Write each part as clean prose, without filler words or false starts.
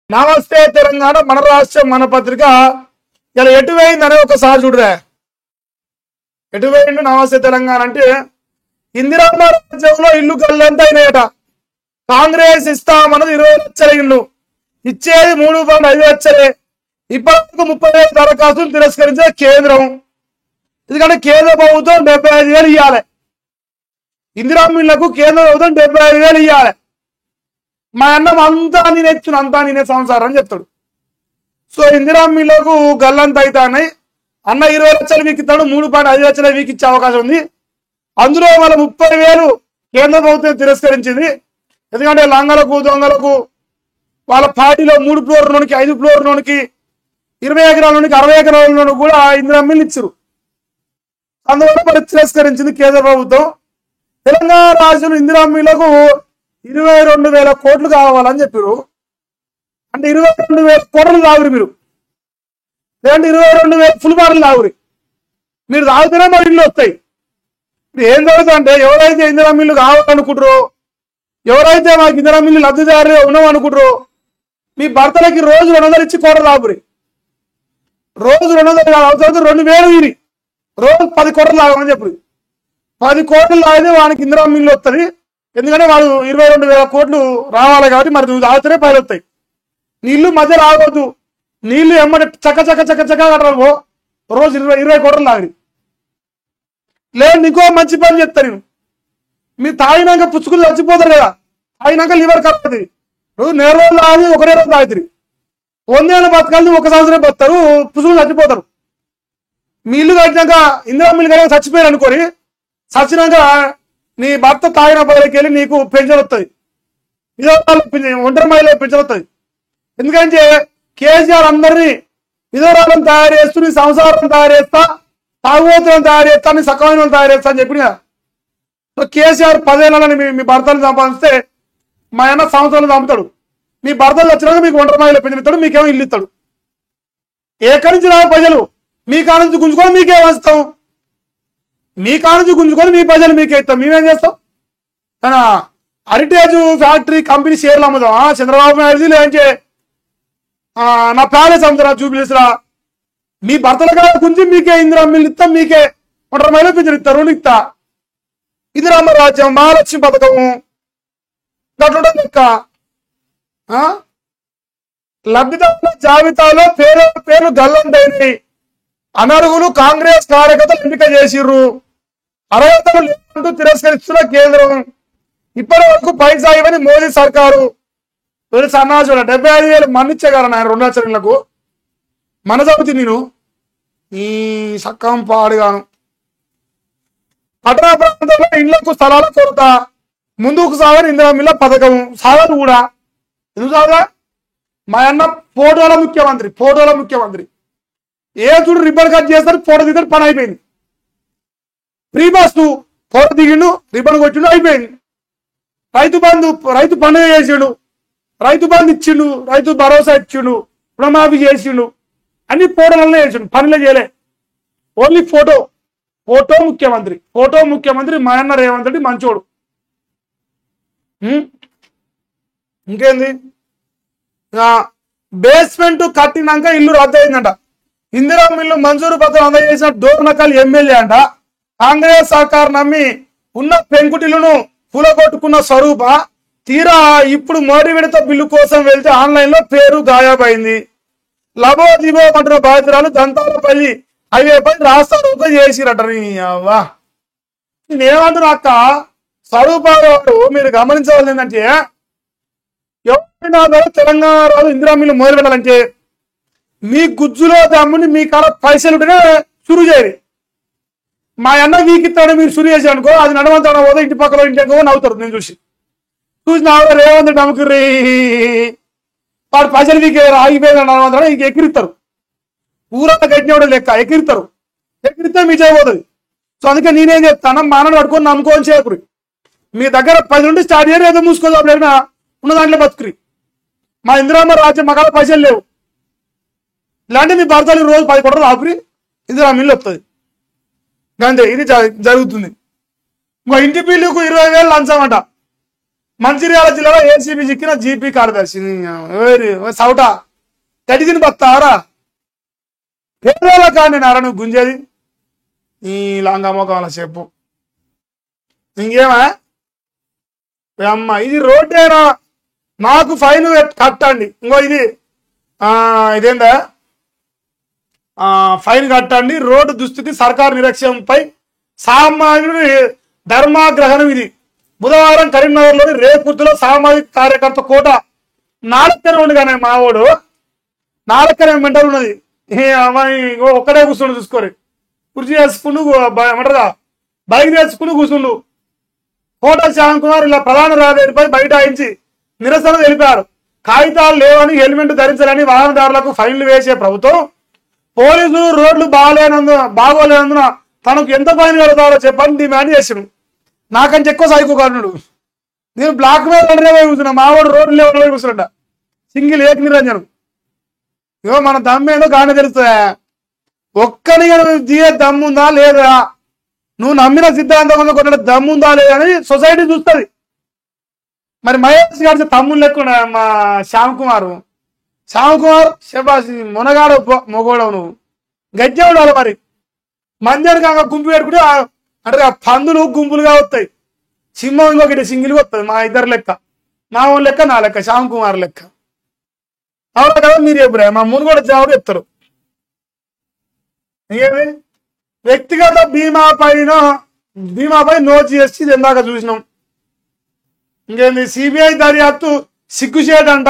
నమస్తే తెలంగాణ మన రాష్ట్రం మన పత్రిక ఇలా ఎటువైందనే ఒకసారి చూడరా. ఎటువైండు నమస్తే తెలంగాణ అంటే ఇందిరమ్మ రాజ్యంలో ఇల్లు గల్లంతా అయినాయట. కాంగ్రెస్ ఇస్తామన్నది 20 లక్షల ఇల్లు, ఇచ్చేది 3.5 లక్షలే. ఇప్పటివరకు 30,000 దరఖాస్తులు తిరస్కరించే కేంద్రం. ఎందుకంటే కేంద్ర ప్రభుత్వం 75,000 ఇవ్వాలి. ఇందిరమ్మ ఇళ్లకు కేంద్ర ప్రభుత్వం 75,000 ఇవ్వాలి. మా అన్నం అంతా నేనే ఇచ్చిన, అంతా నేనే సంసారం అని చెప్తాడు. సో ఇందిరామిలకు గల్లంతా అవుతాయి. అన్న 20 లక్షలు వీక్ ఇస్తాడు, 3.5 లక్షలు వీక్ ఇచ్చే అవకాశం ఉంది. అందులో మన 30,000 కేంద్ర ప్రభుత్వం తిరస్కరించింది. ఎందుకంటే లంగలకు దొంగలకు వాళ్ళ పార్టీలో 3 ఫ్లోర్ లోనికి 5 ఫ్లోర్ లోనికి 20 ఎకరాల నుండి 60 ఎకరాల కూడా ఇందిరామిల్లు ఇచ్చారు. అందువల్ల తిరస్కరించింది కేంద్ర ప్రభుత్వం. తెలంగాణ రాష్ట్రంలో ఇందిరామిల్లకు 22,000 కోట్లు కావాలని చెప్పారు. అంటే 22,000 కోట్లు తాగురు మీరు, లేదంటే 22,000 ఫుల్ బాటిల్ తాగురి. మీరు తాగితేనే మరి ఇల్లు వస్తాయి. ఇప్పుడు ఏం జరుగుతుందంటే ఎవరైతే ఇందిరామిల్లు కావాలనుకుంటారో, ఎవరైతే మాకు ఇందిరామిల్లు లబ్ధిదారులు ఉన్నామనుకుంటారో, మీ భర్తలకి రోజు 200 ఇచ్చి కోట్లు తాగురి. రోజు 200 అవసరం 2,000 వీరి రోజు 10 కోట్లు తాగమని చెప్పు. 10 కోట్లు తాగితే వానికి ఇందిరామిల్లు వస్తుంది. ఎందుకంటే వాడు 22,000 కోట్లు రావాలి కాబట్టి మరి నువ్వు తాగితేనే పైలు వస్తాయి. నీళ్లు మధ్య రావద్దు, నీళ్లు ఎమ్మటి చక్క చక్క చక్క చక్క కట్టరావు. రోజు 20 కోట్లు తాగి లేదు. ఇంకో మంచి పని చెప్తా నేను. మీరు తాగినాక పుచ్చుకులు చచ్చిపోతారు కదా, తాగినాక లివర్ కలుపుతుంది. నువ్వు నెల రోజులు తాగి 1 రోజు తాగుతుంది. 100 ఏళ్ళ బతకాలి, 1 సంవత్సరం బతారు, పుచ్చుకులు చచ్చిపోతారు. మీ ఇల్లు కట్టినాక ఇందిరామిల్లు కనుక చచ్చిపోయారు అనుకోని, చచ్చినాక నీ భర్త తాగిన బయటకి వెళ్ళి నీకు పెన్షన్ వస్తుంది, విధవరాలు ఒంటరి మహిళ పెన్షన్ వస్తుంది. ఎందుకంటే కేసీఆర్ అందరినీ విధవరాలను తయారు చేస్తూ నీ సంసారం తయారు చేస్తా, తాగుబోతులను తయారు చేస్తా, నీ సకమైన తయారు చేస్తా అని చెప్పిన. సో కేసీఆర్ 10 ఏళ్ళని మీ భర్తలు సంపాదిస్తే మా అన్న సంవత్సరాలు చంపుతాడు. మీ భర్తలు వచ్చినాక మీకు ఒంటరి మహిళ పెన్షన్ ఇస్తాడు, మీకేమో ఇల్లు ఇస్తాడు. ఎక్కడి నుంచి రావు ప్రజలు మీ కాడ నుంచి గుంజుకొని మీకేం వస్తాం, మీ కాడ నుంచి గుంజుకొని మీ ప్రజలు మీకే ఇస్తాం. మేమేం చేస్తాం? కానీ హెరిటేజ్ ఫ్యాక్టరీ కంపెనీ షేర్లు అమ్ముదాం. చంద్రబాబు నాయుడుది లేదంటే నా ప్యాలెస్ అమ్ముతారా జూబిలీస్రా. మీ భర్తల కాడ గుంజి మీకే ఇందిరామిల్లు ఇస్తాం, మీకే ఒంటరి మహిళ పెన్షన్ ఇస్తారు, రుణి ఇస్తా. ఇది రామరాజ్యం, మహాలక్ష్మి పథకము గట్లుంటుంది లెక్క. లబ్ధిదారుల జాబితాలో పేర్లు గల్లంతైనాయి. అనర్హులు కాంగ్రెస్ కార్యకర్తలు ఎంపిక చేసిర్రు. అర్హతలు లేదంటూ తిరస్కరిస్తున్న కేంద్రం. ఇప్పటి వరకు పైసా ఇవ్వని మోదీ సర్కారు. సన్నాసులు 75,000 మన్నిచ్చేగాలను ఆయన 2 లక్షలకు. మన చదువుతి నేను ఈ సక్కం పాడుగాను. పట్టణ ప్రాంతాల్లో ఇళ్లకు స్థలాల కొరత, ముందుకు సాగని ఇందిరామిల్ల పథకం సాగదు కూడా. ఎందుకు సాగా? మా అన్న ఫోటోల ముఖ్యమంత్రి ఏ చూడు రిబ్బన్ కట్ చేస్తారు, ఫోటో దిగాడు, పని అయిపోయింది. ఫ్రీ బస్ ఫోటో దిగిండు, రిబ్బన్ కొట్టిండు, అయిపోయింది. రైతు పండుగ చేసిండు, రైతు బంధు ఇచ్చిండు, రైతు భరోసా ఇచ్చిండు, రుణమాఫీ చేసిండు, అన్ని ఫోటోలనే చేసిండు, పనిలో చేయలే. ఓన్లీ ఫోటో ముఖ్యమంత్రి మా అన్న రేవంత్ రెడ్డి మంచోడు. ఇంకేంది? బేస్మెంట్ కట్టినాక ఇల్లు రద్దు అయిందంట. ఇందిరామిల్లు మంజూరు పత్రం అందజేసిన డోర్నకల్ ఎమ్మెల్యే అంట. కాంగ్రెస్ సర్కార్ నమ్మి ఉన్న పెంకుటిల్లును కూలగొట్టుకున్న స్వరూప తీరా ఇప్పుడు మోడీ విడత బిల్లు కోసం వెళ్తే ఆన్లైన్ లో పేరు గాయబైంది. లబో దిబో అంటున్న బాధితురాలు దంతాలపల్లి హైవేపై రాస్తారోకో చేసిరట. నేనేమంటున్నా అక్క, స్వరూప గారు మీరు గమనించవలసింది ఏంటంటే, ఎవరైనా తెలంగాణ రాదు ఇందిరామిల్లు మొదలు పెట్టాలంటే మీ గుజ్జులో దమ్ముని మీ కాడ పైసలు ఉంటేనే సురు చేయరు. మా అన్న వీకిస్తాడు, మీరు సురు చేసి అనుకో, అది నడవంతాడు పోతే ఇంటి పక్కలో ఇంటి నవ్వుతారు. నేను చూసి రేవంత్ నమ్మకరి వాడు పైసలు వీకే ఆగిపోయింది నడవంతాడు, ఇంక ఎక్కిరిస్తారు. ఊరంతా కట్టినవాడు లెక్క ఎక్కిరిస్తే మీ చేయబోతుంది. సో అందుకే నేనేం చెప్తాను, మానవుడు పడుకొని నమ్ముకోని చేయకురి. మీ దగ్గర 10 నుండి స్టార్ట్ చేయరు, ఏదో మూసుకోదు ఉన్న దాంట్లో బతుకురి. మా ఇందిరామ్మ రాజ్యం మా కాడ పైసలు లేవు, ఇలాంటి మీ భర్తలు రోజు 10 కోట్లు ఆపురి, ఇందిరామిల్లు వస్తుంది. అంతే, ఇది జరుగుతుంది. ఇంకో ఇంటి బిల్లుకు 20,000 లంచం అంట. మంచిర్యాల జిల్లాలో ఏసీబీ చిక్కిన జీపీ కార్యదర్శి సౌట గడిజిని బతారా పేదల కానీ నారా నువ్వు గుంజేది నీ లాంగమోకాల చెప్పు ఇంకేమా అమ్మ ఇది రోడ్డేనా నాకు ఫైన్ కట్టండి ఇంకో ఇది ఇదేందా ఫైన్ కట్టండి రోడ్డు దుస్థితి సర్కారు నిర్లక్ష్యంపై సామాన్యుడి ధర్మాగ్రహణం ఇది బుధవారం కరీంనగర్లోని రేకుర్తిలో సామాజిక కార్యకర్త కోట నాలుకనే ఉండి కానీ మావాడు నాలుకనే మెంటల్ ఉన్నది అమ్మాయి ఒక్కడే కూర్చుండు చూసుకోరు కుర్చీ వేసుకుంటూ ఏమంటారుగా బైక్ వేసుకుంటూ కూర్చుండు కోట శ్యామ్ కుమార్ ఇలా ప్రధాన రహదారిపై బైఠాయించి నిరసన తెలిపారు. కాగితాలు లేవని హెల్మెట్ ధరించాలని వాహనదారులకు ఫైన్లు వేసే ప్రభుత్వం పోలీసులు రోడ్లు బాగోలేనందున తనకు ఎంత ఫైన్ కడతారో చెప్పని డిమాండ్ చేసాడు. నాకంటే ఎక్కువ సైకో కారణుడు నేను బ్లాక్ మీద కూర్చున్నా మావాడు రోడ్లు లేవని కూర్చుంట సింగిల్ ఏక నిరంజనం ఇగో మన దమ్మేదో గానే తెలుస్తుందా ఒక్కని దిగే దమ్ముందా లేదా నువ్వు నమ్మిన సిద్ధాంతం కొన్న దమ్ముందా లేదా అని సొసైటీ చూస్తుంది. మరి మహేష్ గారి తమ్ముళ్ళు లెక్క మా శ్యామ్ కుమార్ శబాసి మునగాడు మొగోడవు నువ్వు గజ్జెవాడు మరి మందిని కాక గుంపు పెట్టుకుంటే అంటే పందులు గుంపులుగా వస్తాయి సింహం ఇంకొకటి సింగిల్గా వస్తుంది మా ఇద్దరు లెక్క మా ఊళ్ళ లెక్క నా లెక్క శ్యామ్ కుమార్ లెక్క అవునా కదా మీరు ఎప్పుడే మా ముందు కూడా జవాబు చెప్తారు. ఇంకేమి వ్యక్తిగత బీమాపై నో జిఎస్టీ ఇందాక చూసినాం. ఇంకేంది సిబిఐ దర్యాప్తు సిగ్గుచేటంట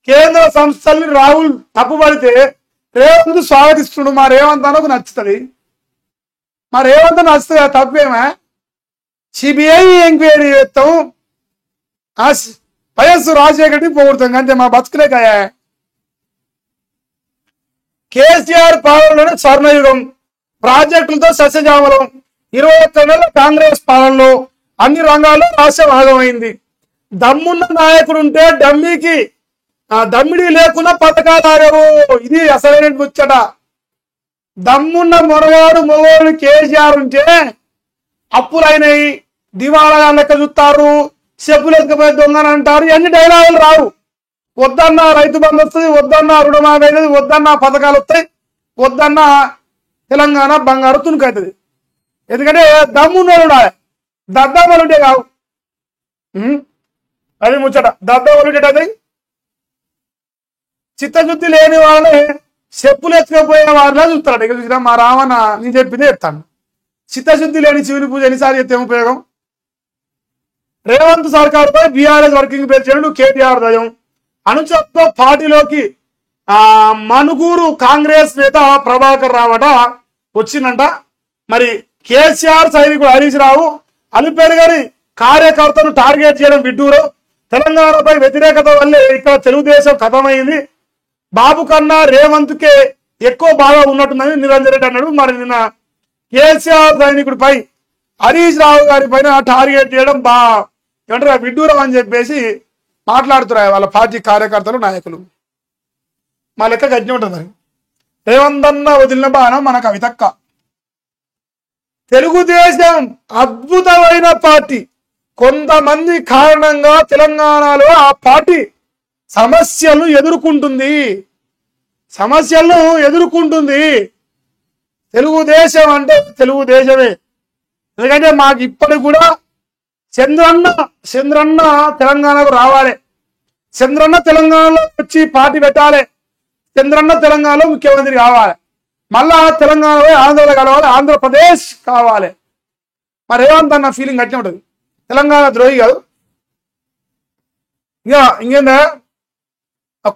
కేంద్ర సంస్థల్ని రాహుల్ తప్పుపడితే రేవంత్ స్వాగతిస్తుడు మా రేవంత్ అనకు నచ్చుతుంది మా రేవంత్ నచ్చుతుంది తప్పేమా సిబిఐ ఎంక్వైరీ చేస్తాం వైఎస్ రాజశేఖర్ పోగొడతాం అంతే మా బతుకులే కాయా. కేసీఆర్ పాలనలోనే స్వర్ణయుగం ప్రాజెక్టులతో సస్యజామలం 21 నెలల కాంగ్రెస్ పాలనలో అన్ని రంగాల్లో రాష్ట్ర భాగమైంది. దమ్మున్న నాయకుడు ఉంటే దమ్మిడి లేకుండా పథకాలు ఆగవు. ఇది అసలైన ముచ్చట. దమ్మున్న మొగోడు కేసీఆర్ ఉంటే అప్పులైనవి దివాళా లెక్క చూస్తారు చెప్పులు ఎత్తుకపోయి దొంగని అంటారు ఇవన్నీ డైలాగులు రావు. వద్దన్న రైతు బంధు వస్తుంది వద్దన్న రుణమాఫీ అవుతుంది వద్దన్న పథకాలు వస్తాయి వద్దన్న తెలంగాణ బంగారు తునుకవుతుంది. ఎందుకంటే దమ్మున్నోడు దద్దమ్మలు ఉంటే కావు అది ముచ్చట దద్దమ్మలు ఉండేటది. చిత్తశుద్ధి లేని వాళ్ళని చెప్పులు ఎత్తుకపోయే వాళ్ళ చూస్తాడు. ఇక చూసినా మా రావణ నేను చెప్పిందే చెప్తాను. చిత్తశుద్ధి లేని శివుని పూజ ఎన్నిసార్లు చెప్తే ఉపయోగం. రేవంత్ సర్కార్పై బీఆర్ఎస్ వర్కింగ్ ప్రెసిడెంట్ కేటీఆర్ దయం అనుచరుతో పార్టీలోకి మనుగూరు కాంగ్రెస్ నేత ప్రభాకర్ రావట వచ్చిందంట. మరి కేసీఆర్ సైనికుడు హరీష్ రావు అలిపెరుగని కార్యకర్తను టార్గెట్ చేయడం విడ్డూరం. తెలంగాణపై వ్యతిరేకత వల్లే ఇక్కడ తెలుగుదేశం ఖతమైంది. బాబు కన్నా రేవంత్ కే ఎక్కువ బాగా ఉన్నట్టుందని నిరంజన్ రెడ్డి అన్నాడు. మరి నిన్న కేసీఆర్ సైనికుడిపై హరీష్ రావు గారి పైన టార్గెట్ చేయడం ఏమంటారు విడ్డూరం అని చెప్పేసి మాట్లాడుతున్నారు వాళ్ళ పార్టీ కార్యకర్తలు నాయకులు. మా లెక్క గజ్ఞ ఉంటుంది. మరి రేవంత్ అన్న వదిలిన బాణం మన కవితక్క. తెలుగుదేశం అద్భుతమైన పార్టీ. కొంతమంది కారణంగా తెలంగాణలో ఆ పార్టీ సమస్యలను ఎదుర్కొంటుంది. తెలుగుదేశం అంటే తెలుగుదేశమే. ఎందుకంటే మాకు ఇప్పటికి కూడా చంద్రన్న తెలంగాణకు రావాలి. చంద్రన్న తెలంగాణలో వచ్చి పార్టీ పెట్టాలి. చంద్రన్న తెలంగాణలో ముఖ్యమంత్రి కావాలి. మళ్ళా తెలంగాణలో ఆంధ్రలో కలవాలి. ఆంధ్రప్రదేశ్ కావాలి. మరి రేవంత్ అన్న ఫీలింగ్ అట్లా ఉంటుంది. తెలంగాణ ద్రోహి కాదు. ఇంకేందా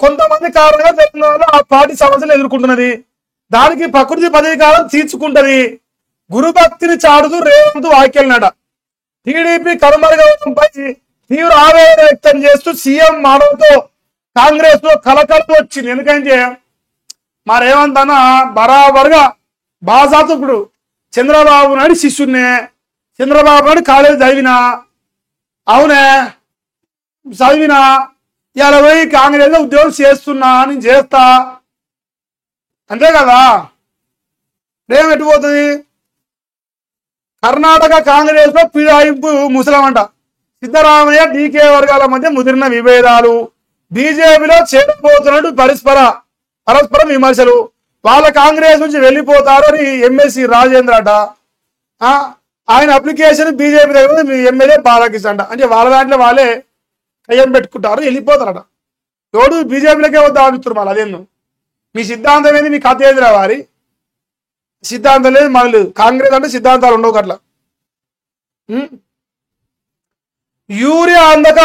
కొంతమంది కారణంగా తెలంగాణలో ఆ పార్టీ సమస్యలు ఎదుర్కొంటున్నది. దానికి ప్రకృతి పదవీకాలం తీర్చుకుంటది. గురుభక్తిని చాటుతూ రేవంత్ వ్యాఖ్యలనట. టీడీపీ కనుమరుగవడంపై తీవ్ర ఆవేదన వ్యక్తం చేస్తూ సీఎం మానవతో కాంగ్రెస్ లో కలకలం వచ్చింది. ఎందుకంటే మా రేవంత్ అన్న బరాబర్గా బాజాతుప్పుడు చంద్రబాబు నాయుడు శిష్యున్నే, చంద్రబాబు నాయుడు కాలేజీ చదివినా ఇలా పోయి కాంగ్రెస్ లో ఉద్యోగం చేస్తున్నా నేను చేస్తా అంతే కదా. రేవం ఎట్టుపోతుంది. కర్ణాటక కాంగ్రెస్ లో పిడాయింపు ముసలమంట. సిద్ధరామయ్య డీకే వర్గాల మధ్య ముదిరిన విభేదాలు, బీజేపీలో చేరిపోతున్నట్టు పరస్పర విమర్శలు, వాళ్ళ కాంగ్రెస్ నుంచి వెళ్ళిపోతారు అని ఎంఎస్సి రాజేంద్ర అట. ఆయన అప్లికేషన్ బీజేపీ దగ్గర మీ ఎమ్మెల్యే బాలకృష్ణ అంట. అంటే వాళ్ళ దాంట్లో వాళ్ళే కయ్యం పెట్టుకుంటారు, వెళ్ళిపోతారట. ఎవడు బీజేపీలకే వద్దా అడుగుతున్నారు. మళ్ళీ అదేందు మీ సిద్ధాంతం ఏంది, మీ కథ ఏదిరా వారి సిద్ధాంతం లేదు మాకు లేదు. కాంగ్రెస్ అంటే సిద్ధాంతాలు ఉండవు అట్లా. యూరియా అందక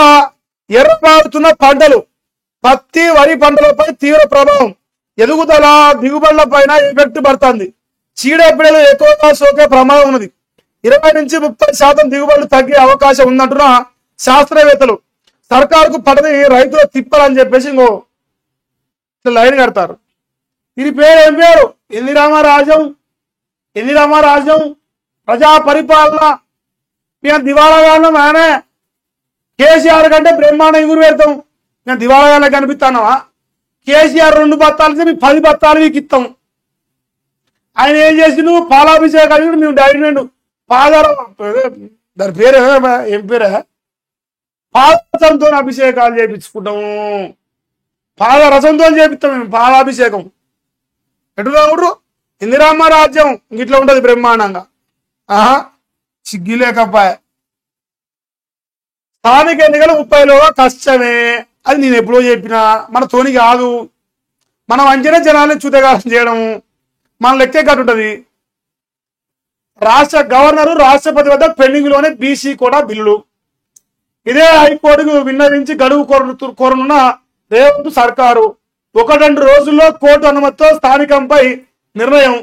ఎర్రబారుతున్న పంటలు, పత్తి వరి పంటలపై తీవ్ర ప్రభావం, ఎదుగుదల దిగుబడుల పైన ఎఫెక్ట్ పడుతుంది. చీడపీడలు ఎక్కువగా సోకే ప్రమాదం ఉన్నది. 20 నుంచి 30% దిగుబడులు తగ్గే అవకాశం ఉందంటున్న శాస్త్రవేత్తలు. సర్కారుకు పడని రైతుల తిప్పలని చెప్పేసి ఇంకో లైన్ కడతారు. దీని పేరు ఏం పేరు? ఎన్నిరామారాజ్యం ప్రజా పరిపాలన. మేము దివాళాగానం ఆయనే కేసీఆర్ కంటే బ్రహ్మాండ ఎగురు పెడతాం. మేము దివాళాగానే కనిపిస్తున్నావా? కేసీఆర్ 2 బత్తాలకి మేము 10 బత్తాలు మీకు ఇస్తాం. ఆయన ఏం చేసి నువ్వు పాలాభిషేకాలు మేము డైరెక్ట్ పాదారం దాని పేరు ఏం పేరే పాదరసంతో అభిషేకాలు చేయించుకుంటాము. పాదరసంతో చేపిస్తాం మేము పాలాభిషేకం. ఎటురావుడు ఇందిరామ్మ రాజ్యం ఇట్లా ఉంటది బ్రహ్మాండంగా. సిగ్గి లేకపాయ. స్థానిక ఎన్నికలు 30లోగా కష్టమే. అది నేను ఎప్పుడో చెప్పినా. మన తోని కాదు, మనం అంచనా జనాన్ని చూతగాలం చేయడము మన లెక్కే కట్టుంటది. రాష్ట్ర గవర్నరు రాష్ట్రపతి వద్ద పెండింగ్ లోనే బీసీ కూడా బిల్లులు. ఇదే హైకోర్టుకు విన్నవించి గడువు కోరనున్న రేవంత్ సర్కారు 1-2 రోజుల్లో కోర్టు అనుమతితో స్థానికంపై నిర్ణయం.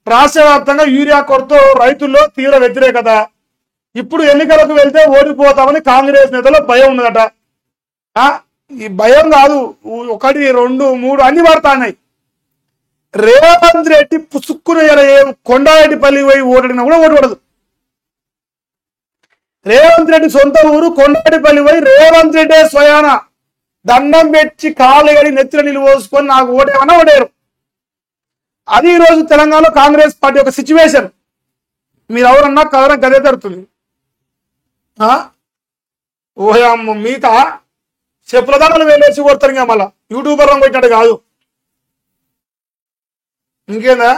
రాష్ట్ర వ్యాప్తంగా యూరియా కొరత రైతుల్లో తీవ్ర వ్యతిరేకత. ఇప్పుడు ఎన్నికలకు వెళ్తే ఓడిపోతామని కాంగ్రెస్ నేతలో భయం ఉన్నదట. ఈ భయం కాదు, 1, 2, 3 అన్ని పడతాయి. రేవంత్ రెడ్డి పుసుక్కున కొండారెడ్డిపల్లి పోయి ఓడినా కూడా ఓడిపడదు. రేవంత్ రెడ్డి సొంత ఊరు కొండారెడ్డిపల్లి పోయి రేవంత్ రెడ్డి స్వయాన దండం పెట్టి కాళ్ళు గడి నెత్తిన నీళ్ళు పోసుకొని నాకు ఓటేమన్నా ఓడారు. అది ఈరోజు తెలంగాణలో కాంగ్రెస్ పార్టీ ఒక సిచ్యువేషన్. మీరు ఎవరన్నా కదన గదే తడుతుంది. ఓయమ్మ మిగతా చెప్పుల దాంట్లో వెళ్ళేసి కొడతారు. ఇంకా మళ్ళా యూట్యూబర్ కొట్టినట్టు కాదు. ఇంకేందా?